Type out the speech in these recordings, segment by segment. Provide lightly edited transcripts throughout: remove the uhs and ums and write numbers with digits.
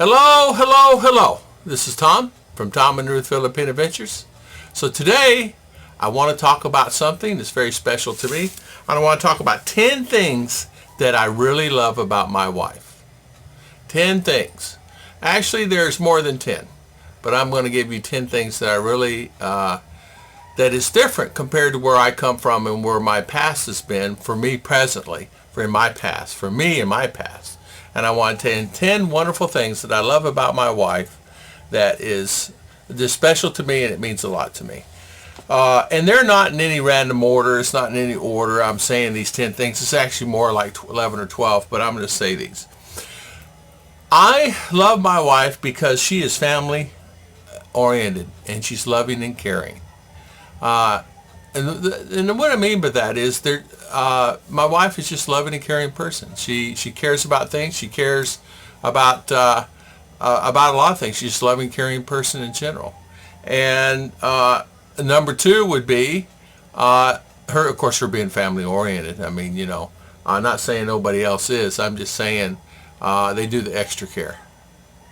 Hello, hello, hello. This is Tom from Tom and Ruth Philippine Adventures. So today I want to talk about something that's very special to me. I want to talk about 10 things that I really love about my wife. 10 things. Actually, there's more than 10, but I'm going to give you 10 things that I really, that is different compared to where I come from and where my past has been for me presently, for my past, for me in my past. And I want to 10 wonderful things that I love about my wife that is just special to me, and it means a lot to me. And they're not in any random order. It's not in any order. I'm saying these 10 things. It's actually more like 11 or 12, but I'm going to say these. I love my wife because she is family oriented and she's loving and caring. And what I mean by that is my wife is just a loving and caring person. She cares about things. She cares about a lot of things. She's just a loving, caring person in general. And number two would be her, of course, her being family oriented. I mean, I'm not saying nobody else is. I'm just saying they do the extra care.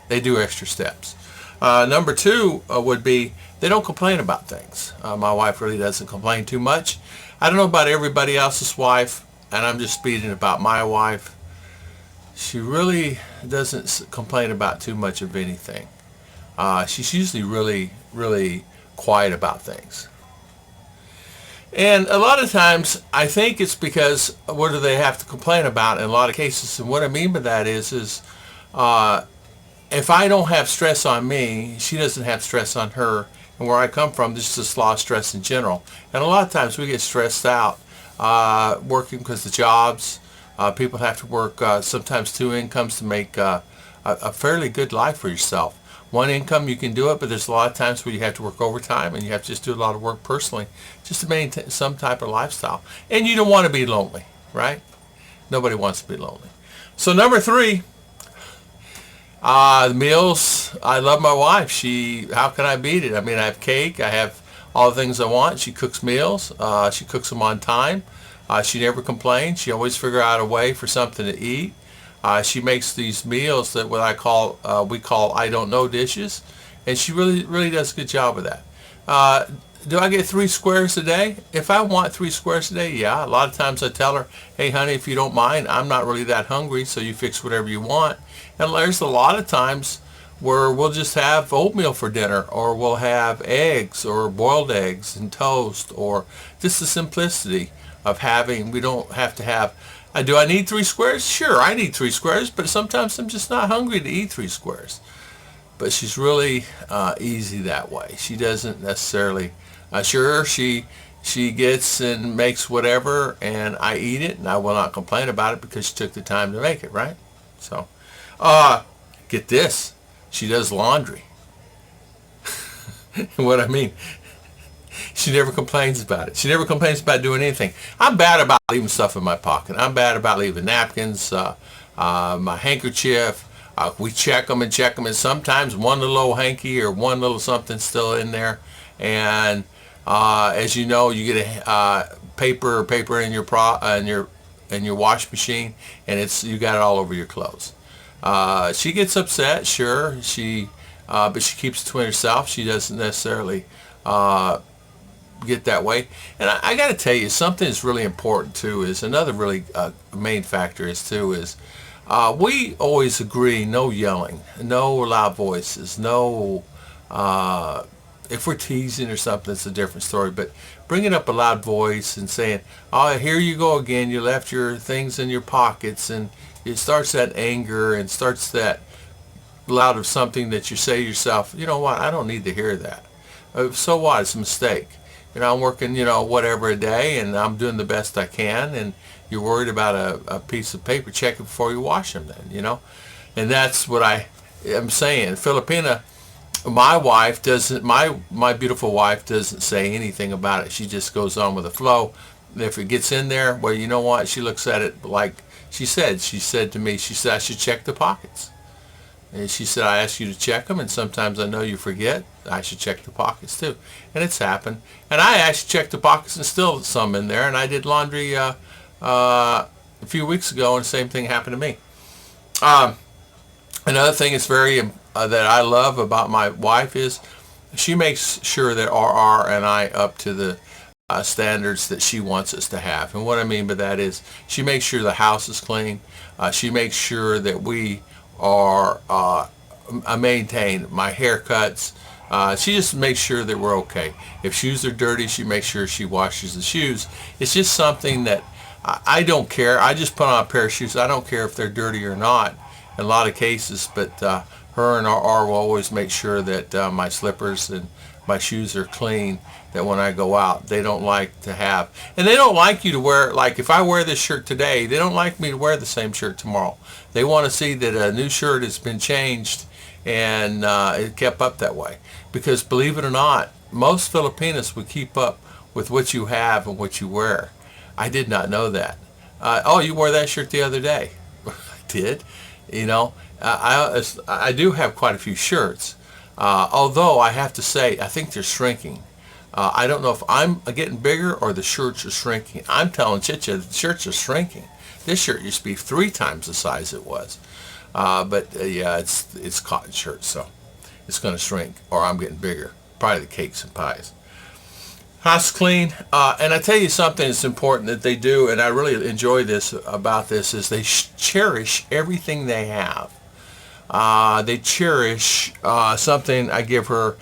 They do extra steps. Number two would be they don't complain about things. My wife really doesn't complain too much. I don't know about everybody else's wife, and I'm just speaking about my wife. She really doesn't complain about too much of anything. She's usually really, really quiet about things. And a lot of times, I think it's because what do they have to complain about in a lot of cases? And what I mean by that is if I don't have stress on me, she doesn't have stress on her. And where I come from, there's just a lot of stress in general. And a lot of times we get stressed out working because the jobs, people have to work sometimes two incomes to make a fairly good life for yourself. One income, you can do it, but there's a lot of times where you have to work overtime and you have to just do a lot of work personally just to maintain some type of lifestyle. And you don't want to be lonely, right? Nobody wants to be lonely. So number three, the meals. I love my wife. How can I beat it? I mean, I have cake. I have all the things I want. She cooks meals. She cooks them on time. She never complains. She always figures out a way for something to eat. She makes these meals that we call I don't know dishes, and she really, really does a good job of that. Do I get 3 squares a day? If I want 3 squares a day, yeah. A lot of times I tell her, hey, honey, if you don't mind, I'm not really that hungry, so you fix whatever you want. And there's a lot of times where we'll just have oatmeal for dinner, or we'll have eggs, or boiled eggs and toast, or just the simplicity of having, we don't have to have, do I need 3 squares? Sure, I need 3 squares, but sometimes I'm just not hungry to eat 3 squares. But she's really easy that way. She doesn't necessarily, sure, she gets and makes whatever, and I eat it, and I will not complain about it because she took the time to make it, right? So, get this, she does laundry. What I mean, she never complains about it. She never complains about doing anything. I'm bad about leaving stuff in my pocket. I'm bad about leaving napkins, my handkerchief. We check them, and sometimes one little old hanky or one little something still in there. And as you know, you get a paper in your wash machine, and you got it all over your clothes. She gets upset, sure. But she keeps it to herself. She doesn't necessarily get that way. And I got to tell you, something that's really important too is another really main factor is we always agree, no yelling, no loud voices, no, if we're teasing or something, it's a different story, but bringing up a loud voice and saying, oh, here you go again, you left your things in your pockets, and it starts that anger and starts that loud of something that you say to yourself, you know what, I don't need to hear that. So what, it's a mistake. I'm working, whatever a day, and I'm doing the best I can, and you're worried about a piece of paper, check it before you wash them then, And that's what I am saying. Filipina, my wife doesn't, my beautiful wife doesn't say anything about it. She just goes on with the flow. If it gets in there, well, you know what? She looks at it like she said to me, she said, I should check the pockets. And she said, I ask you to check them, and sometimes I know you forget. I should check the pockets too. And it's happened. And I actually checked the pockets and still some in there. And I did laundry a few weeks ago, and the same thing happened to me. Another thing is that I love about my wife is she makes sure that RR and I up to the standards that she wants us to have. And what I mean by that is she makes sure the house is clean. She makes sure that we are maintain my haircuts. She just makes sure that we're okay. If shoes are dirty, she makes sure she washes the shoes. It's just something that I don't care. I just put on a pair of shoes. I don't care if they're dirty or not in a lot of cases, but her and R will always make sure that my slippers and my shoes are clean, that when I go out they don't like to have, and they don't like you to wear, like if I wear this shirt today, they don't like me to wear the same shirt tomorrow. They want to see that a new shirt has been changed and it kept up that way, because believe it or not, most Filipinos would keep up with what you have and what you wear. I did not know that. Oh, you wore that shirt the other day. I did. You know, I do have quite a few shirts, although I have to say I think they're shrinking. I don't know if I'm getting bigger or the shirts are shrinking. I'm telling Chicha, the shirts are shrinking. This shirt used to be 3 times the size it was. Yeah, it's cotton shirt, so it's going to shrink, or I'm getting bigger. Probably the cakes and pies. House clean, and I tell you something that's important that they do, and I really enjoy this about this, is they cherish everything they have. They cherish something. I gave her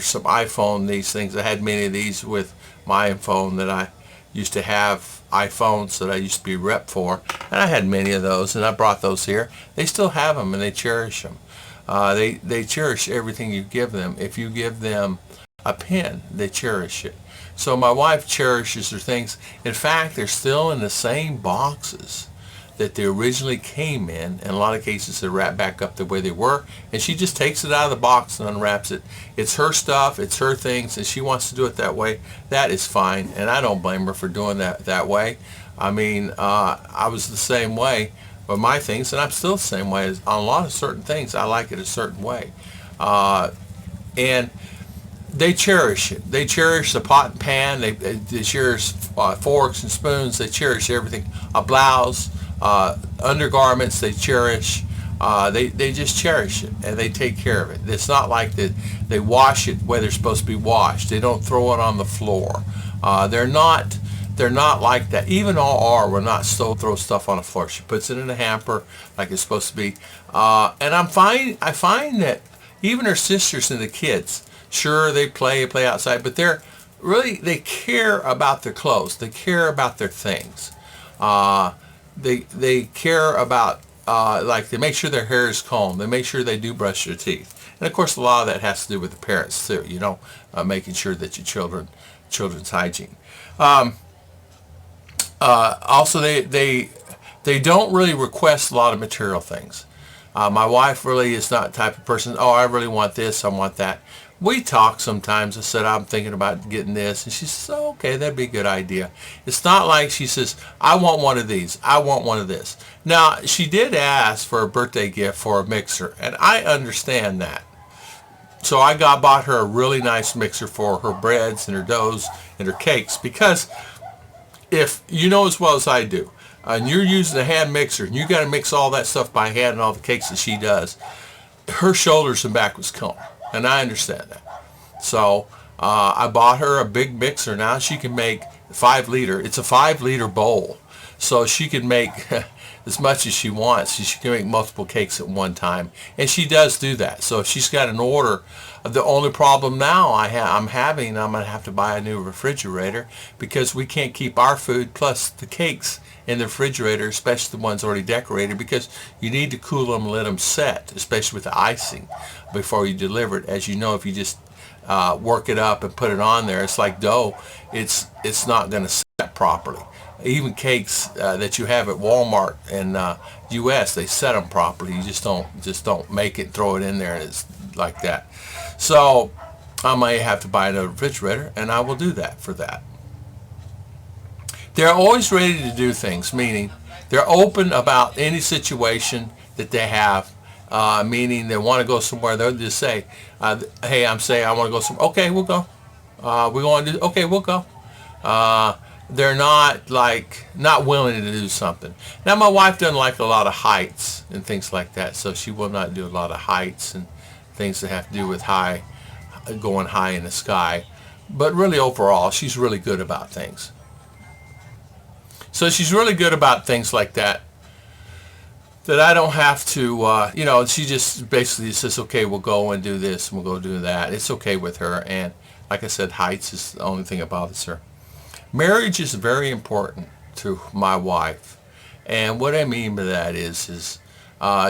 some iPhone, these things. I had many of these with my iPhone that I used to have, iPhones that I used to be rep for, and I had many of those, and I brought those here. They still have them, and they cherish them. They cherish everything you give them. If you give them a pen, they cherish it. So my wife cherishes her things. In fact, they're still in the same boxes that they originally came in. In a lot of cases, they're wrapped back up the way they were, and she just takes it out of the box and unwraps it. It's her stuff, it's her things, and she wants to do it that way. That is fine, and I don't blame her for doing that way. I mean, I was the same way with my things, and I'm still the same way. On a lot of certain things, I like it a certain way. And they cherish it. They cherish the pot and pan. They cherish forks and spoons. They cherish everything. A blouse, undergarments. They cherish. They just cherish it, and they take care of it. It's not like that they wash it where they're supposed to be washed. They don't throw it on the floor. They're not like that. Even R will not throw stuff on the floor. She puts it in a hamper like it's supposed to be. And I find that even her sisters and the kids, sure, they play outside, but they care about their clothes. They care about their things. They care about, like, they make sure their hair is combed. They make sure they do brush their teeth. And of course, a lot of that has to do with the parents too, making sure that your children's hygiene. Also, they don't really request a lot of material things. My wife really is not the type of person, oh, I really want this, I want that. We talk sometimes. I said, I'm thinking about getting this. And she says, oh, okay, that'd be a good idea. It's not like she says, I want one of these. I want one of this. Now, she did ask for a birthday gift for a mixer, and I understand that. So I bought her a really nice mixer for her breads and her doughs and her cakes, because if you know as well as I do, and you're using a hand mixer, and you got to mix all that stuff by hand and all the cakes that she does, her shoulders and back was killing her. And I understand that. So I bought her a big mixer. Now she can make 5 liter. It's a 5 liter bowl. So she can make as much as she wants. She can make multiple cakes at one time. And she does do that. So if she's got an order, the only problem now I'm going to have to buy a new refrigerator, because we can't keep our food plus the cakes in the refrigerator, especially the ones already decorated, because you need to cool them and let them set, especially with the icing, before you deliver it. As you know, if you just work it up and put it on there, it's like dough. It's not going to set properly. Even cakes that you have at Walmart and U.S., they set them properly. You just don't make it, throw it in there, and it's like that. So I may have to buy another refrigerator, and I will do that for that. They're always ready to do things, meaning they're open about any situation that they have, meaning they want to go somewhere. They'll just say, hey, I want to go somewhere. Okay, we'll go. We want to do, okay, we'll go. they're not like not willing to do something. Now my wife doesn't like a lot of heights and things like that, so she will not do a lot of heights and things that have to do with going high in the sky. But really overall, she's really good about things. So she's really good about things like that, that I don't have to, she just basically says, okay, we'll go and do this and we'll go do that. It's okay with her. And like I said, heights is the only thing that bothers her. Marriage is very important to my wife. And what I mean by that is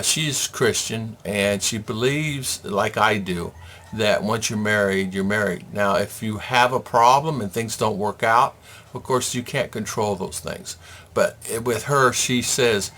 she's Christian, and she believes, like I do, that once you're married, you're married. Now, if you have a problem and things don't work out, of course, you can't control those things. But with her, she says,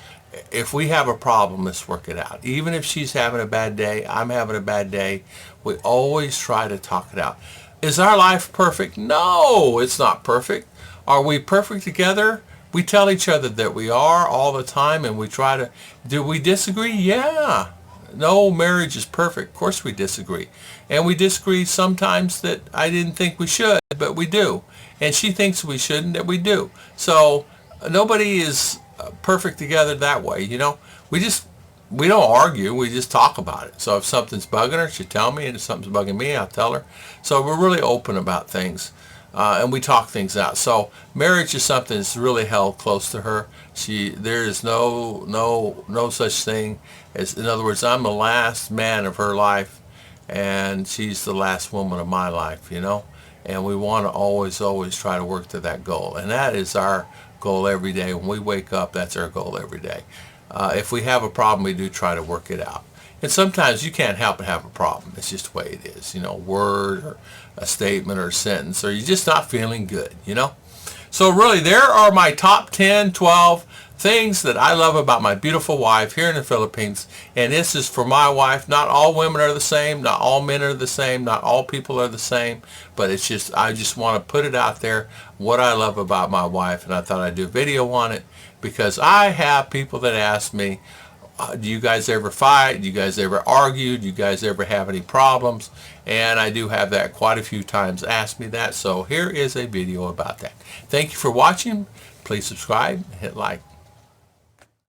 if we have a problem, let's work it out. Even if she's having a bad day, I'm having a bad day, we always try to talk it out. Is our life perfect? No, it's not perfect. Are we perfect together? We tell each other that we are all the time, and we try to... Do we disagree? Yeah. No marriage is perfect. Of course we disagree. And we disagree sometimes that I didn't think we should, but we do. And she thinks we shouldn't, that we do. So nobody is perfect together that way, We don't argue, we just talk about it. So if something's bugging her, she'll tell me, and if something's bugging me, I'll tell her. So we're really open about things, and we talk things out. So marriage is something that's really held close to her. There is no such thing as, in other words, I'm the last man of her life, and she's the last woman of my life, And we want to always try to work to that goal. And that is our goal every day. When we wake up, that's our goal every day. If we have a problem, we do try to work it out. And sometimes you can't help but have a problem. It's just the way it is. A word or a statement or a sentence, or you're just not feeling good, So really, there are my top 10, 12 things that I love about my beautiful wife here in the Philippines. And this is for my wife. Not all women are the same. Not all men are the same. Not all people are the same. But I just want to put it out there, what I love about my wife. And I thought I'd do a video on it, because I have people that ask me, do you guys ever fight? Do you guys ever argue? Do you guys ever have any problems? And I do have that quite a few times asked me that. So here is a video about that. Thank you for watching. Please subscribe and hit like.